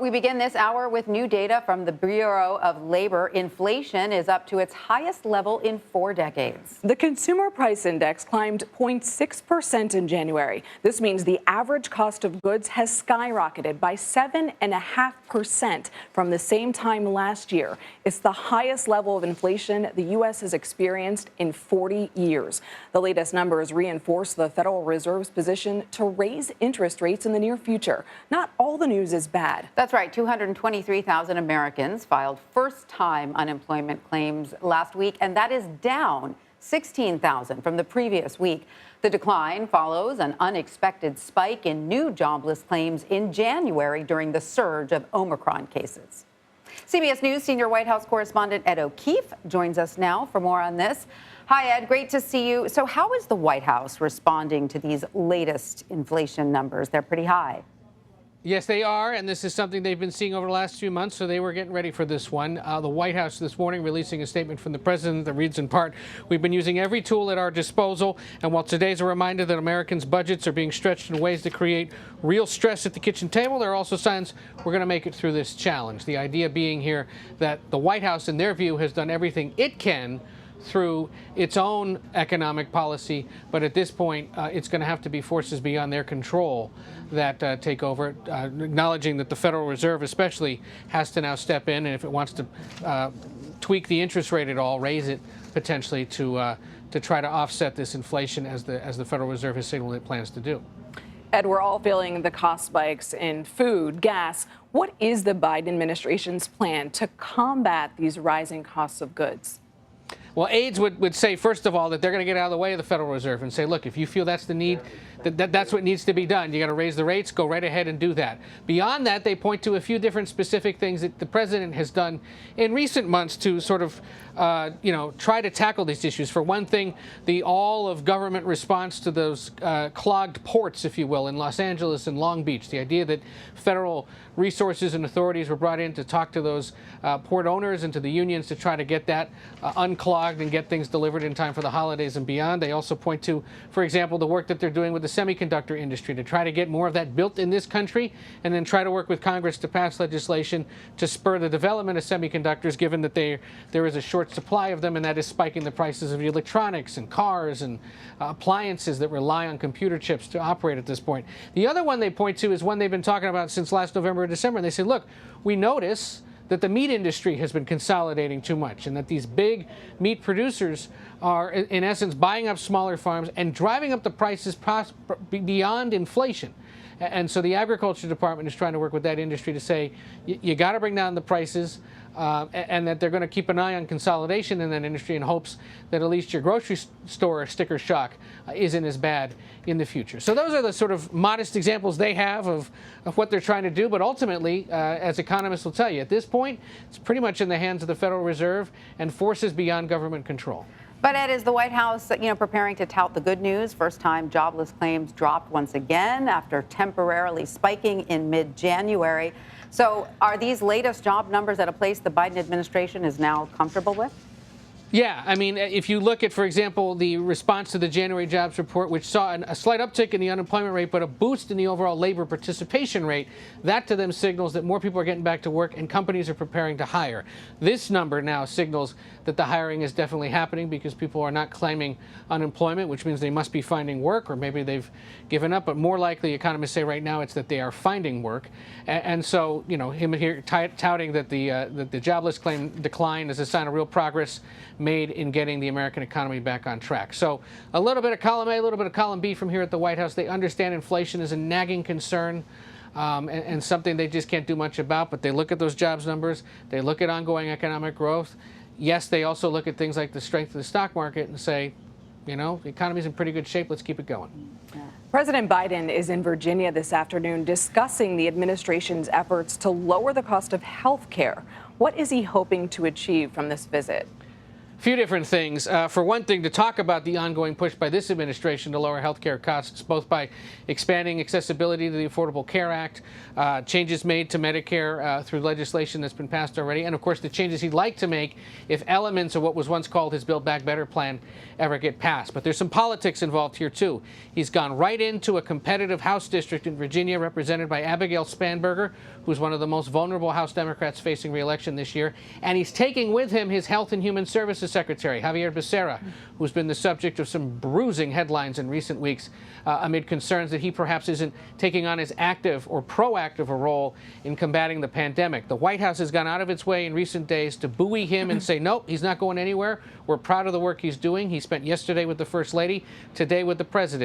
We begin this hour with new data from the Bureau of Labor. Inflation is up to its highest level in 4 decades. The consumer price index climbed 0.6% in January. This means the average cost of goods has skyrocketed by 7.5% from the same time last year. It's the highest level of inflation the U.S. has experienced in 40 years. The latest numbers reinforce the Federal Reserve's position to raise interest rates in the near future. Not all the news is bad. That's right. 223,000 Americans filed first-time unemployment claims last week, and that is down 16,000 from the previous week. The decline follows an unexpected spike in new jobless claims in January during the surge of Omicron cases. CBS News senior White House correspondent Ed O'Keefe joins us now for more on this. Hi, Ed. Great to see you. So how is the White House responding to these latest inflation numbers? They're pretty high. Yes, they are, and this is something they've been seeing over the last few months, so they were getting ready for this one. The White House this morning releasing a statement from the president that reads in part, "We've been using every tool at our disposal, and while today's a reminder that Americans' budgets are being stretched in ways that create real stress at the kitchen table, there are also signs we're going to make it through this challenge." The idea being here that the White House, in their view, has done everything it can through its own economic policy, but at this point, it's going to have to be forces beyond their control that take over, acknowledging that the Federal Reserve especially has to now step in, and if it wants to tweak the interest rate at all, raise it potentially to try to offset this inflation as the Federal Reserve has signaled it plans to do. Ed, we're all feeling the cost spikes in food, gas. What is the Biden administration's plan to combat these rising costs of goods? Well, aides would say, first of all, that they're going to get out of the way of the Federal Reserve and say, look, if you feel that's the need, that's what needs to be done. You got to raise the rates, go right ahead and do that. Beyond that, they point to a few different specific things that the president has done in recent months to sort of, try to tackle these issues. For one thing, the all of government response to those clogged ports, if you will, in Los Angeles and Long Beach. The idea that federal resources and authorities were brought in to talk to those port owners and to the unions to try to get that unclogged and get things delivered in time for the holidays and beyond. They also point to, for example, the work that they're doing with the semiconductor industry to try to get more of that built in this country and then try to work with Congress to pass legislation to spur the development of semiconductors, given that there is a short supply of them, and that is spiking the prices of electronics and cars and appliances that rely on computer chips to operate at this point. The other one they point to is one they've been talking about since last November or December, and they say, look, we notice that the meat industry has been consolidating too much and that these big meat producers are, in essence, buying up smaller farms and driving up the prices beyond inflation. And so the Agriculture Department is trying to work with that industry to say, you got to bring down the prices, and that they're going to keep an eye on consolidation in that industry in hopes that at least your grocery store sticker shock isn't as bad in the future. So those are the sort of modest examples they have of what they're trying to do. But ultimately, as economists will tell you, at this point, it's pretty much in the hands of the Federal Reserve and forces beyond government control. But Ed, is the White House, preparing to tout the good news? First-time jobless claims dropped once again after temporarily spiking in mid-January. So are these latest job numbers at a place the Biden administration is now comfortable with? Yeah, I mean, if you look at, for example, the response to the January jobs report, which saw a slight uptick in the unemployment rate, but a boost in the overall labor participation rate, that to them signals that more people are getting back to work and companies are preparing to hire. This number now signals that the hiring is definitely happening because people are not claiming unemployment, which means they must be finding work, or maybe they've given up. But more likely, economists say right now, it's that they are finding work. And so, him here touting that the jobless claim decline is a sign of real progress made in getting the American economy back on track. So a little bit of column A, a little bit of column B from here at the White House. They understand inflation is a nagging concern and something they just can't do much about, but they look at those jobs numbers. They look at ongoing economic growth. Yes, they also look at things like the strength of the stock market and say, the economy's in pretty good shape. Let's keep it going. President Biden is in Virginia this afternoon discussing the administration's efforts to lower the cost of health care. What is he hoping to achieve from this visit? few different things. For one thing, to talk about the ongoing push by this administration to lower health care costs, both by expanding accessibility to the Affordable Care Act, changes made to Medicare through legislation that's been passed already, and of course the changes he'd like to make if elements of what was once called his Build Back Better plan ever get passed. But there's some politics involved here too. He's gone right into a competitive House district in Virginia represented by Abigail Spanberger, who's one of the most vulnerable House Democrats facing re-election this year, and he's taking with him his Health and Human Services Secretary, Javier Becerra, who's been the subject of some bruising headlines in recent weeks amid concerns that he perhaps isn't taking on as active or proactive a role in combating the pandemic. The White House has gone out of its way in recent days to buoy him and say, nope, he's not going anywhere. We're proud of the work he's doing. He spent yesterday with the First Lady, today with the President.